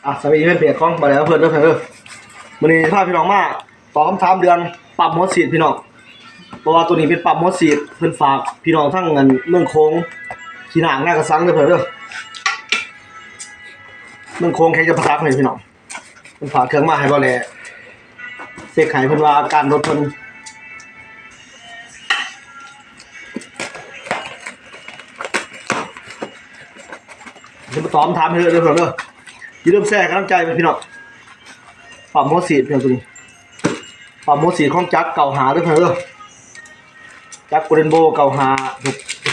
สวัสดีเพื่อนเพจของบ่ได้เพื่อนเด้อเพื่อนมื้อนี้พาพี่น้องมาตอบคำถามเดือนปรับหัวฉีดพี่น้องเพราะว่าตัวนี้เป็นปรับหัวฉีดเพิ่นฝากพี่น้องทั้งเมืองโค้งขี้หนางหน้ากระสังเด้อเพื่อนเมืองโค้งแค่จะพักให้พี่น้องเพิ่นฝากเครื่องมาให้บ่แลเสกให้เพิ่นว่าอาการรถเพิ่นจะมาตอบคำถามให้เด้อเพื่อนอย่าลืมแชร์กำลังใจไปพี่น้องปรับโมสีเพียงตัวนี้ปรับโมสีของจักเก่าหาด้วยเพื่อนจักโกลเด้นโบเก่าหา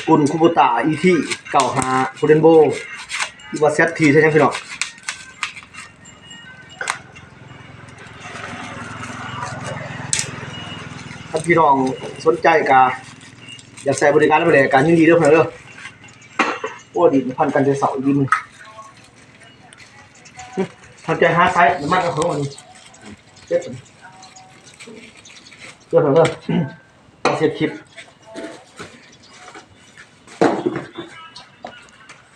กุลคุบุตะอีที่เก่าหาโกลเด้นโบอีวาเซตทีใช่ไหมพี่น้องถ้าพี่น้องสนใจกาอยากใส่บริการและบริการยินดีด้วยเพื่อนโอ้ดีพันกันจะเสายินทำใจหาไซส์มันก็ของมันเจ็บเรื่องมาเสียบคลิป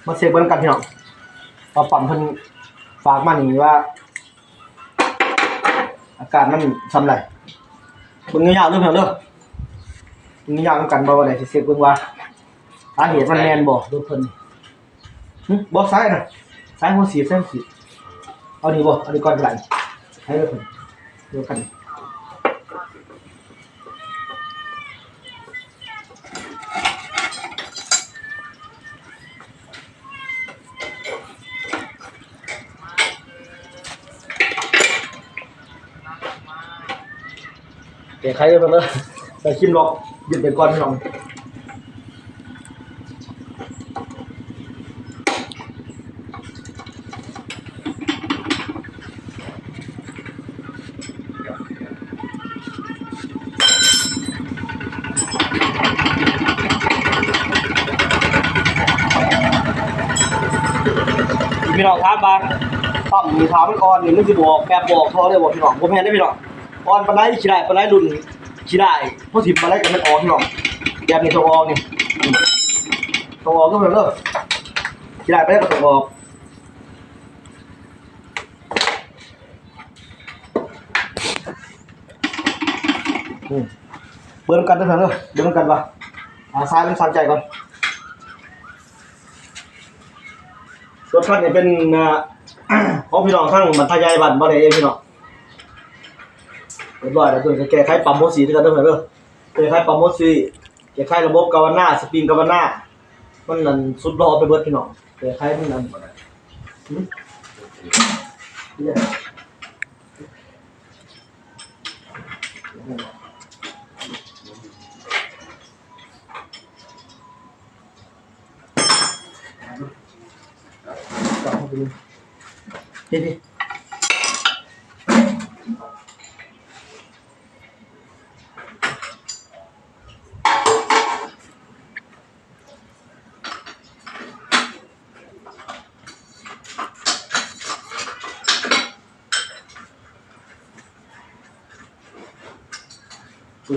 มาเสียบบนกันพี่น้องพอปั๊มเพิ่นฝากมาอย่างนี้ว่าอาการมันซ้ำไรบึงเงี้ยาวเรื่องเรื่องบึงเงี้ยาวกันบ่ว่าไหนเสียบบึงว่าสาเหตุมันแมนบ่ดูเพิ่นบ่ซ้ายนะซ้ายหัวสีเส้นสีเอาดีบ่เอาดีก่อนไหลให้เลยผมดูกันเดี๋ยวใครจะมาเลยไปชิมลองหยุดไปก่อนพี่น้องพี่น้องถามมาปั๊มมีถามมันอ่อนนี่มันสิบอกแบบบอกเขาได้บอกพี่น้องผมแพ้ได้พี่น้องอ่อนปานใดขี้ได้ปานใดรุ่นขี้ได้พอสิบปานใดก็มันออกพี่น้องแบบนี้ต้องออกนี่ต้องออกก็แบบขี้ได้ปานใดก็ต้องออกเบิ่งกันเด้อเพิ่นเบิ่งกันว่าซ้ายมันสั่นใจก่อนรถคันนี้เป็นของพี่น้องทั้งบรรทายายบันบ่ได้เองพี่น้องเรียบร้อยแล้วตัวจะแก้ไขปั๊มโมสีด้วยกันเด้อเด้อแก้ไขปั๊มโมสีแก้ไขระบบกาวนาสปริงกาวนามันนั่นสุดรอไปเบิดพี่น้องแก้ไขมันนั่นบ่ได้นี่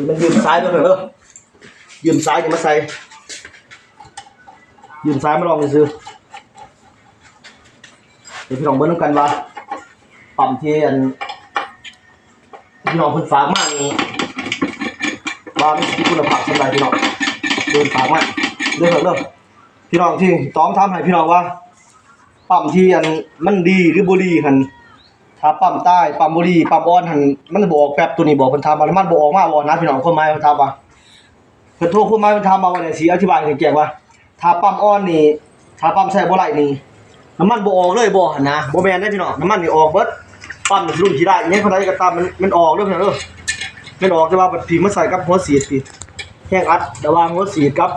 มันยืมซ้ายด้วยเหรอยืมซ้ายจะมาใส่ยืมซ้ายมาลองซื้อเดี๋ยวพี่น้องเบิ้ลกันว่าปั๊มที่พี่น้องเพิ่นฝากมานี่ว่ามีคุณภาพสำหรับพี่น้องเพิ่นฝากมาเรื่องพี่น้องที่ต้องทำให้พี่น้องว่าปั๊มที่มันดีหรือบ่ดีหั่นถ้าปั๊มใต้ปั๊มบ่ดีปั๊มอ่อนหั่นมันบ่ออกแป๊บตัวนี้บอกเพิ่นถามว่ามันบ่ออกมาบ่นะพี่น้องคนหมายเพิ่นถามว่าเพิ่นโทรคนหมายเพิ่นถามมาว่าได้สิอธิบายให้แจ้งว่าถ้าปั๊มอ่อนนี่ถ้าปั๊มใช้บ่ไหลนี่น้ำมันบ่ออกเลยบ่หั่นนะบ่แม่นได้พี่น้องน้ำมันนี่ออกเบิดปั๊มรุ่นที่ได้ยังเท่าใดก็ตามมันออกเด้อพี่น้องมันออกแต่ว่าบัดพี่มาใส่กับหัวฉีดพี่แห้งอัดระหว่างหัวฉีดกับ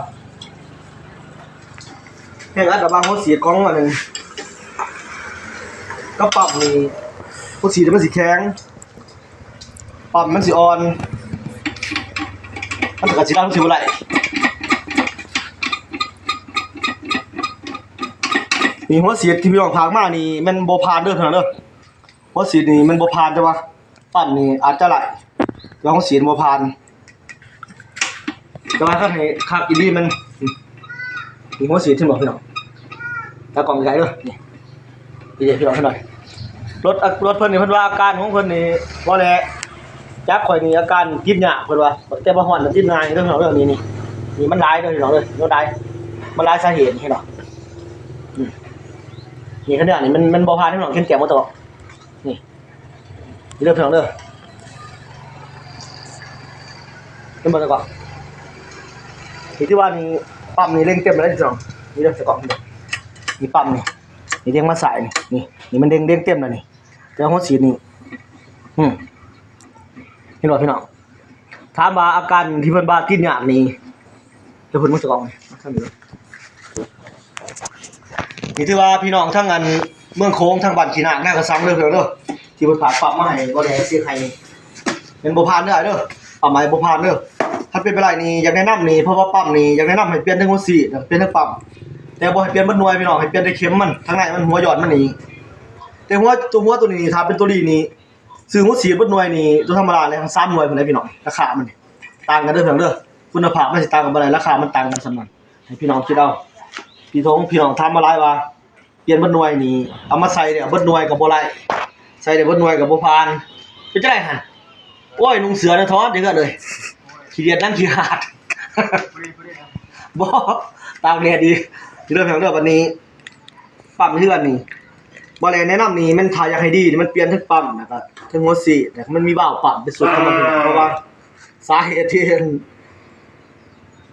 แห้งอัดระหว่างหัวฉีดของอันนึงกับปั๊มนี่หัวฉีดมันสิแข็งปั๊มมันสิอ่อนมันก็สิได้รู้สึกว่าไหลนี่หัวฉีดที่พี่น้องพากมานี่มันบ่ผ่านเด้อเท่านั้นเด้อหัวฉีดนี่มันบ่ผ่านแต่ว่าปั๊มนี่อาจจะไหลแล้วหัวฉีดบ่ผ่านแต่ว่าคันให้คักอีหลีมันนี่หัวฉีดที่บอกพี่น้องตากล่องใหญ่เด้อนี่พี่น้องให้หน่อย รถเพิ่นนี่เพิ่นว่าอาการของเพิ่นนี่บ่แลจักข่อยนี่อาการกินยากเพิ่นว่าแต่บ่ฮ้อนกินง่ายเรื่องนี้นี่มันหลายเด้อพี่น้องเด้อเนาะได้มันหลายสาเหตุให้เนาะนี่ขนาดนี้มันบ่ผ่านพี่น้องเข้มแก่บ่ตกนี่เด้อพี่น้องเด้อเป็นบ่ตกที่ว่านี่ปั๊มนี่เร่งเต็มแล้วพี่น้องนี่เด้อตกนี่ปั๊มนี่เด้งมาสายนี่มันเด้งเต็มแล้วนี่แต่หัวฉีดนี่พี่น้องถามว่าอาการที่เพิ่นว่ากินยากนี่เดี๋ยวเพิ่นมาสกองนี่ท่านดูนี่ถือว่าพี่น้องทั้งอันเมืองโค้งทั้งบ้านขี้นากหน้ากระซังเด้อเพิ่นเด้อที่เพิ่นฝากปั๊มมาให้บ่ได้เสียให้เป็นบ่ผ่านเด้อเด้อปั๊มใหม่บ่ผ่านเด้อถ้าเป็นไปได้นี่อยากแนะนำนี่เพราะว่าปั๊มนี่อยากแนะนำให้เปลี่ยนทั้งหัวฉีดเปลี่ยนทั้งปั๊มแต่บ่ให้เปลี่ยนมันหน่วยพี่น้องให้เปลี่ยนแต่เข็มมันทั้งในมันหัวหยอดมันนี่แต่หัวตัวนี้ถ้าเป็นตัวนี้นี่ซื้อหัวฉีดบ่หน่วยนี่ตัวธรรมดาเลย3หน่วยพุ่นได้พี่น้องราคามันต่างกันเด้อเพิ่นเด้อคุณภาพมันสิต่างกันบ่ได้ราคามันต่างกันซั่นนั้นให้พี่น้องคิดเอาพี่น้องถามมาหลายว่าเปลี่ยนบ่หน่วยนี่เอามาใส่เนี่ยบ่หน่วยก็บ่ได้ใส่ได้บ่หน่วยก็บ่ผ่านเป็นจังได๋หั่นโอ้ยนุ่งเสือนะทอดเด้อเลยขี้เกียจนั่งขี้หาดบ่ตากแดดดีเรื่องของเรื่องวันนี้ปั๊มเฮือนนี่บ่แลแนะนำนี่มันถ้าอยากให้ดีนี่มันเปลี่ยนทั้งปั๊มนะครับทั้งหัวฉีดแต่มันมีว่าวปั๊มเป็นสุดของมันเพราะว่าสาเหตุที่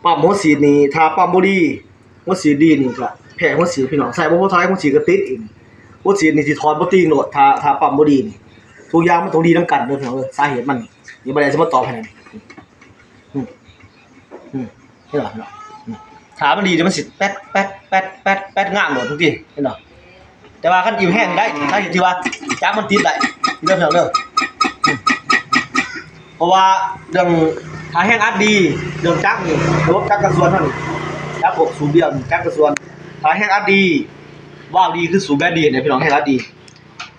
ปั๊มหัวฉีดนี่ถ้าปั๊มบ่ดีหัวฉีดดีนี่ก็แพ้หัวฉีดพี่น้องใส่บ่พอท้ายหัวฉีดก็ติดอีกหัวฉีดนี่สิถอนบ่ติงโลดถ้าปั๊มบ่ดีนี่ทุกอย่างมันต้องดีนำกันเด้อพี่น้องสาเหตุมันนี่บ่ได้สิมาตอบให้นี่เห็นบ่เนาะถ้ามันดีมันสิแป๊ดงามโลดทุกทีเห็นบ่แต่ว่าคันอิ่มแห้งได้ถ้าเห็นที่ว่าจักมันติดได้เด้อพี่น้องเด้อเพราะว่าเรื่องถ้าแห้งอัดดีเรื่องจักนี่ระบบจักกระส่วนเท่านี้จักพวกสูบเบี้ยจักกระส่วนถ้าแห้งอัดดีว้าวดีคือสูบแบดดีเนี่ยพี่น้องแห้งอัดดี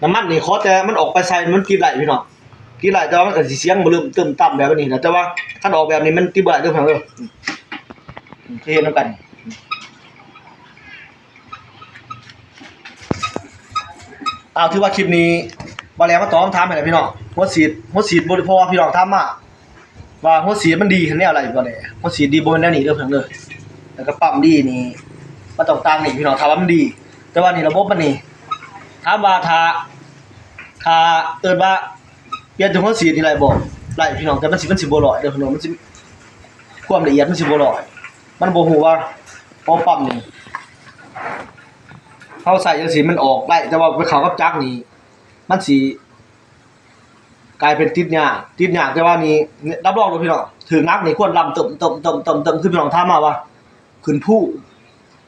น้ำมันนี่ขอแต่มันออกไปใส่มันกินได้พี่น้องกินได้แต่ว่ามันก็สิเสียงบ่ลืมตึมต่ำแบบนี้นะแต่ว่าคันออกแบบนี้มันติดบ่ได้เด้อพี่น้องเด้อคือเห็นนำกันถือว่าคลิปนี้บ่แล้วมาตอบคำถามให้พี่น้องหัวฉีดบ่เพราะว่าพี่น้องถามมาว่าหัวฉีดมันดีแนวอะไรบ่ได้หัวฉีดดีบ่แม่นแนวนี้เด้อเพิ่นเด้อแล้วก็ปั๊มดีนี่มันต้องต่างนี่พี่น้องถ้าว่ามันดีแต่ว่านี่ระบบมันนี่ถามว่าถ้าเอิ้นว่าเปลี่ยนจากหัวฉีดนี่ได้บ่ได้พี่น้องแต่มันสิบ่ร้อยเด้อพี่น้องมันสิความละเอียดมันสิบ่ร้อยมันบ่ฮู้ว่าพอปั๊มนี่เฮาใส่จังซี่มันออกได้แต่ว่าไปเข้ากับจักนี่มันสิกลายเป็นติดยากแต่ว่านี่รับรองเลยพี่น้องถึงนักนี่ควรลำตึมคือพี่น้องถามมาว่าขึ้นผู้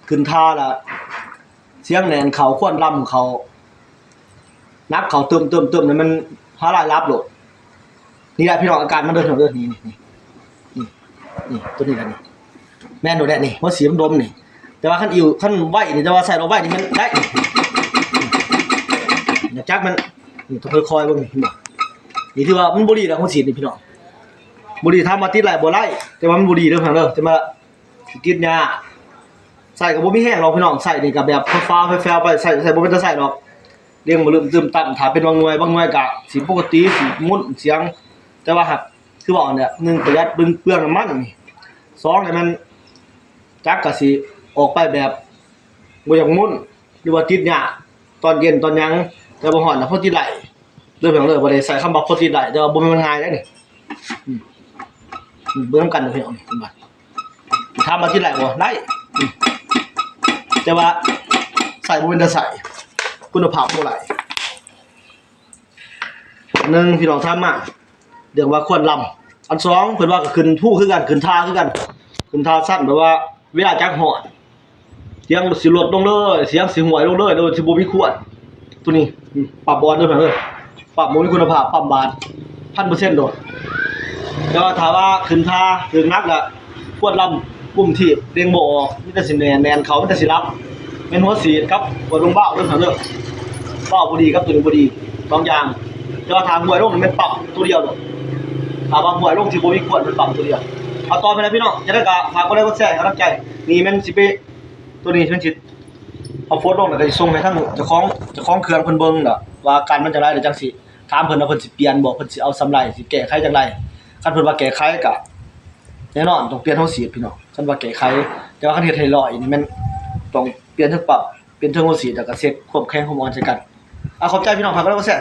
ขึ้นท่าละเสียงแหนนเขาควรลำเขานักเขาเติมนี่มันหารายรับโลดนี่แหละพี่น้องอาการมันเด้อนี่ตัวนี้ล่ะนี่แม่นโดดแดดนี่ว่าสีมันดมนี่แต่ว่าคันไหวนี่แต่ว่าใส่ลงไหวนี่มันได้อย่าจักมันนี่ต้องค่อยๆเบิ่งนี่เห็นบ่นี่ถือว่ามันบ่ดีแล้วของฉีดนี่พี่น้องบ่ดีถ้ามาติดหลายบ่ไล่แต่ว่ามันบ่ดีเด้อพี่น้องเด้อแต่มาติดยาใส่ก็บ่มีแห้งหรอกพี่น้องใส่นี่ก็แบบฟ้าๆแฟวๆไปใส่บ่เป็นตาใส่ดอกเรื่องบ่ลืมตึมตั้มถ้าเป็นบางหน่วยก็สิปกติสิมุนเสียงแต่ว่าหากคือบอกเนี่ย1ประหยัดเปลืองน้ำมันนี่2เนี่ยมันจักก็สิออกไปแบบบ่อยากมุนหรือว่าติดยาตอนเย็นตอนหยังแต่บ่ฮ้อนน่ะพอติดไหลเรื่องของเรื่องบ่ได้ใส่คำว่าพอติดไหลแต่ว่าบ่แม่นมันง่ายได้นี่เบิ่งนำกันเด้อพี่น้องนี่บัดถามว่าติดไหลบ่ได้แต่ว่าใส่บ่เป็นตาใส่คุณภาพบ่ไหล1พี่น้องถามมาเรื่องว่าควรลำอัน2เพิ่นว่าก็ขึ้นผู้คือกันขึ้นท่าคือกันขึ้นท่าสั้นแบบว่าเวลาจักฮ้อนเสียงสิลดลงเลยเสียงสิห่วยลงเลยโดยสิบ่มีควรตัวนี้ปรับบอลด้วยเพิ่นเด้อปรับบ่มีคุณภาพปรับบาท 1,000% โดดแต่ว่าถ้าว่าขึ้นท่าถึงนักละควรลำปุ่มถีบเด้งบ่ออกมีแต่สิแน่นเขามีแต่สิรับแม่นหัวสีดครับหัวลงเบ้าเด้อเพิ่นเด้อเบ้าบ่ดีครับตัวนี้บ่ดี2อย่างแต่ว่าทางห่วยลงมันปรับตัวเดียวโดดถ้าว่าห่วยลงสิบ่มีควรมันปรับตัวเดียวเอาต่อไปนะพี่น้องจะได้ก็ฝากกดไลค์กดแชร์ให้กำลังใจนี่แม่นสิไปตัวนี้มันสิเอาโพสต์ลงแล้วก็สิส่งให้ทางเจ้าของเครื่องเพิ่นเบิ่งน่ะ ว่าการมันจังได๋เดี๋ยวจังสิถามเพิ่นว่าเพิ่นสิเปลี่ยนบ่เพิ่นสิเอาสำไรสิแก้ไขจังไดคันเพิ่นว่าแก้ไขก็แน่นอนต้องเปลี่ยนหัวฉีดพี่น้องคันว่าแก้ไขแต่ว่าคันเฮ็ดให้ร้อยนี่แม่นต้องเปลี่ยนทั้งปรับเปลี่ยนทั้งหัวฉีดแล้วก็เช็คความแข็งความอ่อนใส่กันขอบใจพี่น้องครับแล้วก็แซ่